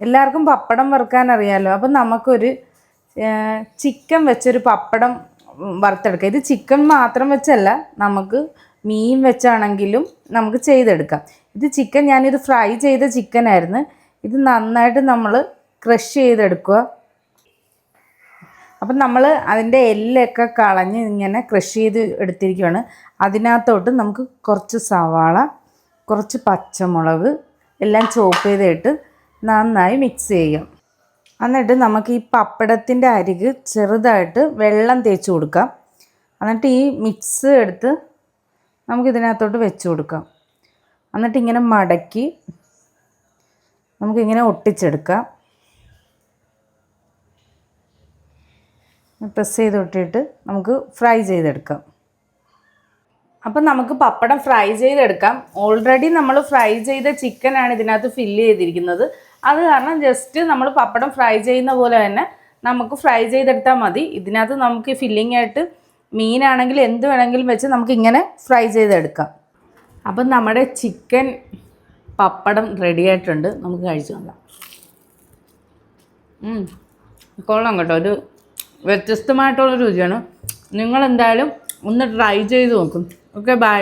എല്ലാവർക്കും പപ്പടം വറുക്കാൻ അറിയാമല്ലോ. അപ്പം നമുക്കൊരു ചിക്കൻ വെച്ചൊരു പപ്പടം വറുത്തെടുക്കാം. ഇത് ചിക്കൻ മാത്രം വെച്ചല്ല, നമുക്ക് മീൻ വെച്ചാണെങ്കിലും നമുക്ക് ചെയ്തെടുക്കാം. ഇത് ചിക്കൻ, ഞാനിത് ഫ്രൈ ചെയ്ത ചിക്കനായിരുന്നു. ഇത് നന്നായിട്ട് നമ്മൾ ക്രഷ് ചെയ്തെടുക്കുക. അപ്പം നമ്മൾ അതിൻ്റെ എല്ലൊക്കെ കളഞ്ഞ് ഇങ്ങനെ ക്രഷ് ചെയ്ത് എടുത്തിരിക്കുകയാണ്. അതിനകത്തോട്ട് നമുക്ക് കുറച്ച് സവാള, കുറച്ച് പച്ചമുളക് എല്ലാം ചോപ്പ് ചെയ്തിട്ട് നന്നായി മിക്സ് ചെയ്യാം. എന്നിട്ട് നമുക്ക് ഈ പപ്പടത്തിൻ്റെ അരിക് ചെറുതായിട്ട് വെള്ളം തേച്ച് കൊടുക്കാം. എന്നിട്ട് ഈ മിക്സ് എടുത്ത് നമുക്കിതിനകത്തോട്ട് വെച്ച് കൊടുക്കാം. എന്നിട്ട് ഇങ്ങനെ മടക്കി നമുക്കിങ്ങനെ ഒട്ടിച്ചെടുക്കാം. പ്രസ് ചെയ്ത് ഒട്ടിയിട്ട് നമുക്ക് ഫ്രൈ ചെയ്തെടുക്കാം. അപ്പം നമുക്ക് പപ്പടം ഫ്രൈ ചെയ്തെടുക്കാം. ഓൾറെഡി നമ്മൾ ഫ്രൈ ചെയ്ത ചിക്കനാണ് ഇതിനകത്ത് ഫില്ല് ചെയ്തിരിക്കുന്നത്. അത് കാരണം ജസ്റ്റ് നമ്മൾ പപ്പടം ഫ്രൈ ചെയ്യുന്ന പോലെ തന്നെ നമുക്ക് ഫ്രൈ ചെയ്തെടുത്താൽ മതി. ഇതിനകത്ത് നമുക്ക് ഫില്ലിംഗ് ആയിട്ട് മീനാണെങ്കിൽ എന്ത് വേണമെങ്കിലും വെച്ച് നമുക്കിങ്ങനെ ഫ്രൈ ചെയ്തെടുക്കാം. അപ്പം നമ്മുടെ ചിക്കൻ പപ്പടം റെഡി ആയിട്ടുണ്ട്. നമുക്ക് കഴിച്ചു നോക്കാം. കൊള്ളാം കേട്ടോ, ഒരു വ്യത്യസ്തമായിട്ടുള്ള രുചിയാണ്. നിങ്ങളെന്തായാലും ഒന്ന് ട്രൈ ചെയ്ത് നോക്കും. Okay, by.